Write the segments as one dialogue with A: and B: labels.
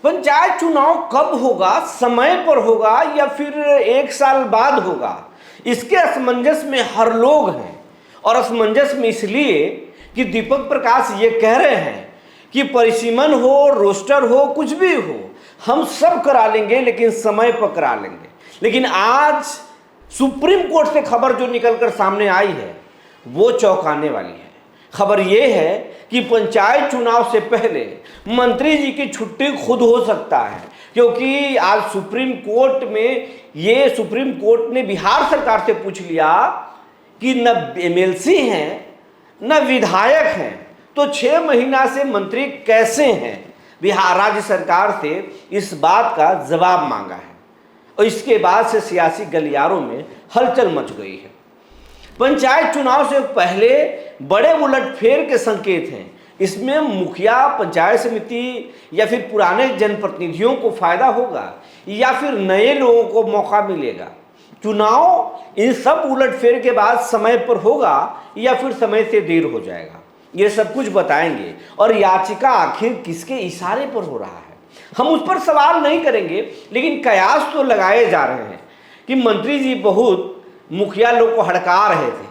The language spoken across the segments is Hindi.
A: पंचायत चुनाव कब होगा, समय पर होगा या फिर 1 साल बाद होगा, इसके असमंजस में हर लोग हैं। और असमंजस में इसलिए कि दीपक प्रकाश ये कह रहे हैं कि परिसीमन हो, रोस्टर हो, कुछ भी हो, हम सब करा लेंगे लेकिन समय पर करा लेंगे। लेकिन आज सुप्रीम कोर्ट से खबर जो निकलकर सामने आई है वो चौंकाने वाली है। खबर ये है कि पंचायत चुनाव से पहले मंत्री जी की छुट्टी खुद हो सकता है, क्योंकि आज सुप्रीम कोर्ट ने बिहार सरकार से पूछ लिया कि न एमएलसी हैं न विधायक हैं, तो 6 महीना से मंत्री कैसे हैं। बिहार राज्य सरकार से इस बात का जवाब मांगा है और इसके बाद से सियासी गलियारों में हलचल मच गई है। पंचायत चुनाव से पहले बड़े उलटफेर के संकेत हैं। इसमें मुखिया, पंचायत समिति या फिर पुराने जनप्रतिनिधियों को फायदा होगा या फिर नए लोगों को मौका मिलेगा। चुनाव इन सब उलटफेर के बाद समय पर होगा या फिर समय से देर हो जाएगा, ये सब कुछ बताएंगे। और याचिका आखिर किसके इशारे पर हो रहा है, हम उस पर सवाल नहीं करेंगे, लेकिन कयास तो लगाए जा रहे हैं कि मंत्री जी बहुत मुखिया लोग को हड़का रहे थे,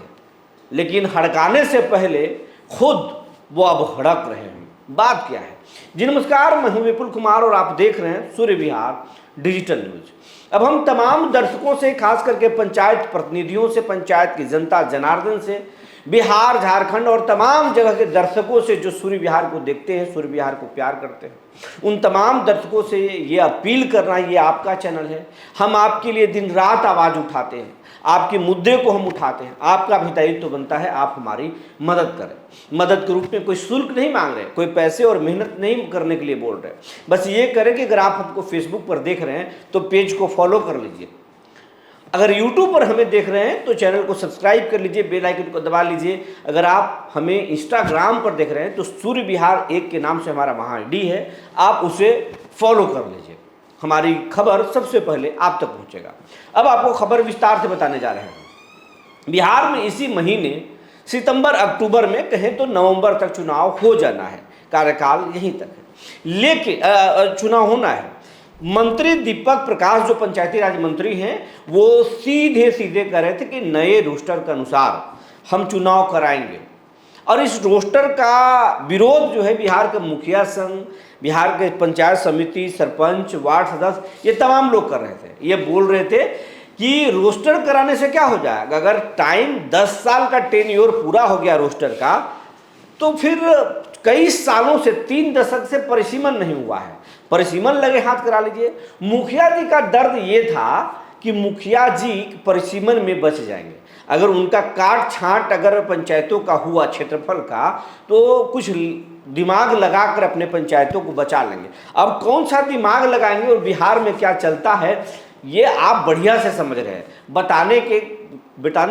A: लेकिन हड़काने से पहले खुद वो अब हड़क रहे हैं। बात क्या है जी? नमस्कार, मैं हूं विपुल कुमार और आप देख रहे हैं सूर्य विहार डिजिटल न्यूज। अब हम तमाम दर्शकों से, खास करके पंचायत प्रतिनिधियों से, पंचायत की जनता जनार्दन से, बिहार, झारखंड और तमाम जगह के दर्शकों से जो सूर्य विहार को देखते हैं, सूर्य विहार को प्यार करते हैं, उन तमाम दर्शकों से ये अपील करना, ये आपका चैनल है, हम आपके लिए दिन रात आवाज़ उठाते हैं, आपके मुद्दे को हम उठाते हैं। आपका भी दायित्व तो बनता है आप हमारी मदद करें। मदद के रूप में कोई शुल्क नहीं मांग रहे, कोई पैसे और मेहनत नहीं करने के लिए बोल रहे, बस ये करें कि अगर आप हमको फेसबुक पर देख रहे हैं तो पेज को फॉलो कर लीजिए, अगर यूट्यूब पर हमें देख रहे हैं तो चैनल को सब्सक्राइब कर लीजिए, बेल आइकन को दबा लीजिए। अगर आप हमें इंस्टाग्राम पर देख रहे हैं तो सूर्य विहार 1 के नाम से हमारा वहाँ ID है, आप उसे फॉलो कर लीजिए, हमारी खबर सबसे पहले आप तक पहुँचेगा। अब आपको खबर विस्तार से बताने जा रहे हैं। बिहार में इसी महीने सितंबर अक्टूबर में, कहें तो नवंबर तक चुनाव हो जाना है, कार्यकाल यहीं तक है, लेकिन चुनाव होना है। मंत्री दीपक प्रकाश जो पंचायती राज मंत्री हैं वो सीधे सीधे कह रहे थे कि नए रोस्टर के अनुसार हम चुनाव कराएंगे। और इस रोस्टर का विरोध जो है बिहार के मुखिया संघ, बिहार के पंचायत समिति, सरपंच, वार्ड सदस्य, ये तमाम लोग कर रहे थे। ये बोल रहे थे कि रोस्टर कराने से क्या हो जाएगा, अगर टाइम 10 साल का टेन्योर पूरा हो गया रोस्टर का, तो फिर कई सालों से 3 दशक से परिसीमन नहीं हुआ है, परिसीमन लगे हाथ करा लीजिए। मुखिया जी का दर्द ये था कि मुखिया जी परिसीमन में बच जाएंगे, अगर उनका काट छांट अगर पंचायतों का हुआ क्षेत्रफल का, तो कुछ दिमाग लगाकर अपने पंचायतों को बचा लेंगे। अब कौन सा दिमाग लगाएंगे और बिहार में क्या चलता है ये आप बढ़िया से समझ रहे हैं, बताने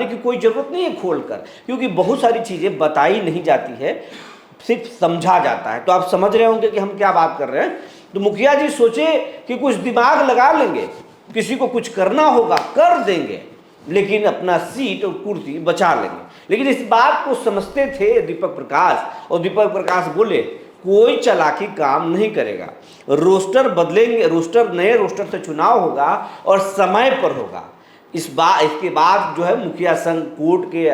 A: की कोई ज़रूरत नहीं है खोलकर, क्योंकि बहुत सारी चीज़ें बताई नहीं जाती है, सिर्फ समझा जाता है। तो आप समझ रहे होंगे कि हम क्या बात कर रहे हैं। तो मुखिया जी सोचे कि कुछ दिमाग लगा लेंगे, किसी को कुछ करना होगा कर देंगे, लेकिन अपना सीट और कुर्सी बचा लेंगे। लेकिन इस बात को समझते थे दीपक प्रकाश, और दीपक प्रकाश बोले कोई चालाकी काम नहीं करेगा, रोस्टर बदलेंगे, रोस्टर नए रोस्टर से चुनाव होगा और समय पर होगा। इसके बाद जो है मुखिया संघ कोर्ट के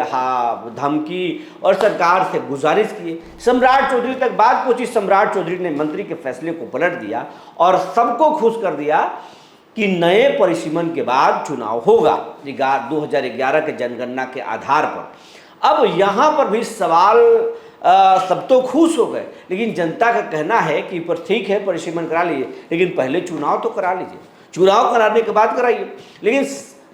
A: धमकी और सरकार से गुजारिश किए। सम्राट चौधरी तक बात पहुंची। सम्राट चौधरी ने मंत्री के फैसले को पलट दिया और सबको खुश कर दिया कि नए परिसीमन के बाद चुनाव होगा 2011 के जनगणना के आधार पर। अब यहाँ पर भी सवाल, सब तो खुश हो गए, लेकिन जनता का कहना है कि पर ठीक है परिसीमन करा लीजिए, लेकिन पहले चुनाव तो करा लीजिए, चुनाव कराने के बाद कराइए। लेकिन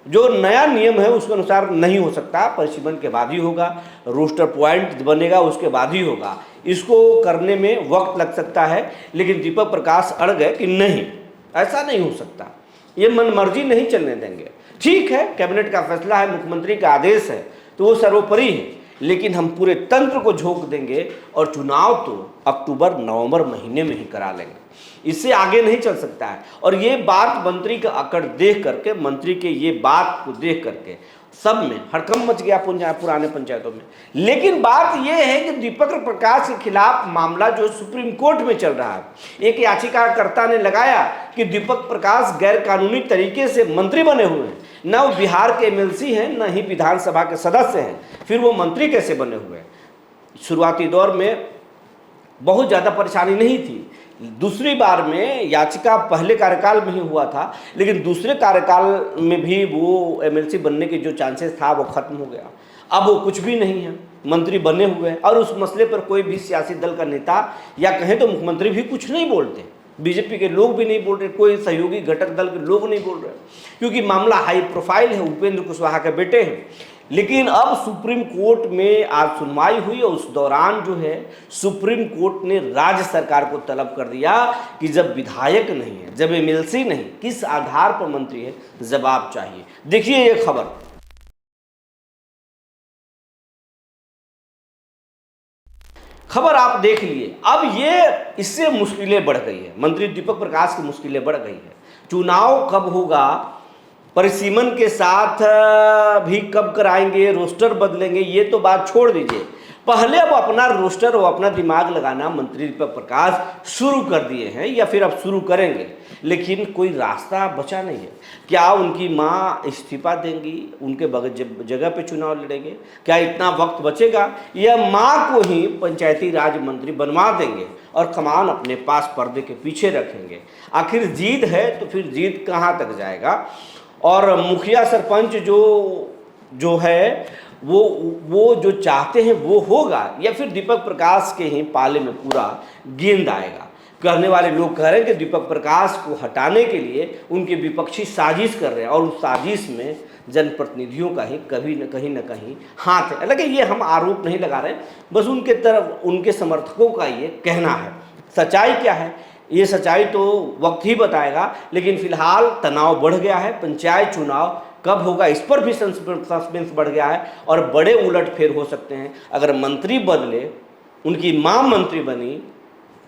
A: जो नया नियम है उसके अनुसार नहीं हो सकता, परिसीमन के बाद ही होगा, रोस्टर पॉइंट बनेगा उसके बाद ही होगा, इसको करने में वक्त लग सकता है। लेकिन दीपक प्रकाश अड़ गए कि नहीं, ऐसा नहीं हो सकता, ये मनमर्जी नहीं चलने देंगे। ठीक है, कैबिनेट का फैसला है, मुख्यमंत्री का आदेश है, तो वो सर्वोपरि है, लेकिन हम पूरे तंत्र को झोंक देंगे और चुनाव तो अक्टूबर नवंबर महीने में ही करा लेंगे, इससे आगे नहीं चल सकता है। और ये बात मंत्री का अकड़ देख करके, मंत्री के ये बात को देख करके सब में हड़कंप मच गया पुराने पंचायतों में। लेकिन बात यह है कि दीपक प्रकाश के खिलाफ मामला जो सुप्रीम कोर्ट में चल रहा है, एक याचिकाकर्ता ने लगाया कि दीपक प्रकाश गैर कानूनी तरीके से मंत्री बने हुए हैं, न वो बिहार के एमएलसी हैं, न ही विधानसभा के सदस्य हैं, फिर वो मंत्री कैसे बने हुए हैं। शुरुआती दौर में बहुत ज़्यादा परेशानी नहीं थी, दूसरी बार में याचिका पहले कार्यकाल में ही हुआ था, लेकिन दूसरे कार्यकाल में भी वो एमएलसी बनने के जो चांसेस था वो खत्म हो गया। अब वो कुछ भी नहीं है, मंत्री बने हुए हैं और उस मसले पर कोई भी सियासी दल का नेता या कहें तो मुख्यमंत्री भी कुछ नहीं बोलते, बीजेपी के लोग भी नहीं बोल रहे, कोई सहयोगी घटक दल के लोग नहीं बोल रहे, क्योंकि मामला हाई प्रोफाइल है, उपेंद्र कुशवाहा के बेटे हैं। लेकिन अब सुप्रीम कोर्ट में आज सुनवाई हुई और उस दौरान जो है सुप्रीम कोर्ट ने राज्य सरकार को तलब कर दिया कि जब विधायक नहीं है, जब एमएलसी नहीं, किस आधार पर मंत्री है, जवाब चाहिए। देखिए ये खबर आप देख लिए। अब ये इससे मुश्किलें बढ़ गई है, मंत्री दीपक प्रकाश की मुश्किलें बढ़ गई है। चुनाव कब होगा, परिसीमन के साथ भी कब कराएंगे, रोस्टर बदलेंगे, ये तो बात छोड़ दीजिए। पहले अब अपना रोस्टर और अपना दिमाग लगाना मंत्री दीपक प्रकाश शुरू कर दिए हैं या फिर अब शुरू करेंगे, लेकिन कोई रास्ता बचा नहीं है। क्या उनकी मां इस्तीफा देंगी, उनके जगह पे चुनाव लड़ेंगे, क्या इतना वक्त बचेगा, या मां को ही पंचायती राज मंत्री बनवा देंगे और कमान अपने पास पर्दे के पीछे रखेंगे। आखिर जीत है तो फिर जीत कहाँ तक जाएगा। और मुखिया सरपंच जो है वो जो चाहते हैं वो होगा, या फिर दीपक प्रकाश के ही पाले में पूरा गेंद आएगा। कहने वाले लोग कह रहे हैं कि दीपक प्रकाश को हटाने के लिए उनके विपक्षी साजिश कर रहे हैं और उस साजिश में जनप्रतिनिधियों का ही कभी न कहीं हाथ है। हालांकि ये हम आरोप नहीं लगा रहे, बस उनके तरफ उनके समर्थकों का ये कहना है। सच्चाई क्या है ये सच्चाई तो वक्त ही बताएगा, लेकिन फिलहाल तनाव बढ़ गया है। पंचायत चुनाव कब होगा इस पर भी सस्पेंस बढ़ गया है और बड़े उलटफेर हो सकते हैं। अगर मंत्री बदले, उनकी मां मंत्री बनी,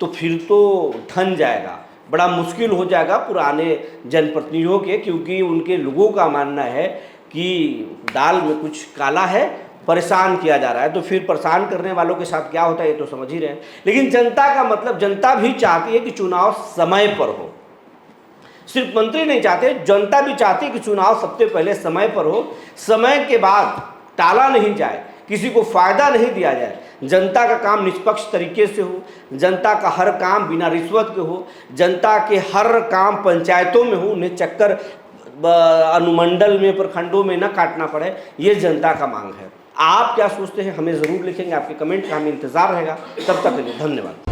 A: तो फिर तो ठन जाएगा, बड़ा मुश्किल हो जाएगा पुराने जनप्रतिनिधियों के, क्योंकि उनके लोगों का मानना है कि दाल में कुछ काला है, परेशान किया जा रहा है। तो फिर परेशान करने वालों के साथ क्या होता है ये तो समझ ही रहे हैं। लेकिन जनता का मतलब, जनता भी चाहती है कि चुनाव समय पर हो, सिर्फ मंत्री नहीं चाहते, जनता भी चाहती है कि चुनाव सबसे पहले समय पर हो, समय के बाद टाला नहीं जाए, किसी को फायदा नहीं दिया जाए, जनता का काम निष्पक्ष तरीके से हो, जनता का हर काम बिना रिश्वत के हो, जनता के हर काम पंचायतों में हो, उन्हें चक्कर अनुमंडल में, प्रखंडों में न काटना पड़े, ये जनता का मांग है। आप क्या सोचते हैं हमें ज़रूर लिखेंगे, आपके कमेंट का हमें इंतज़ार रहेगा। तब तक के लिए धन्यवाद।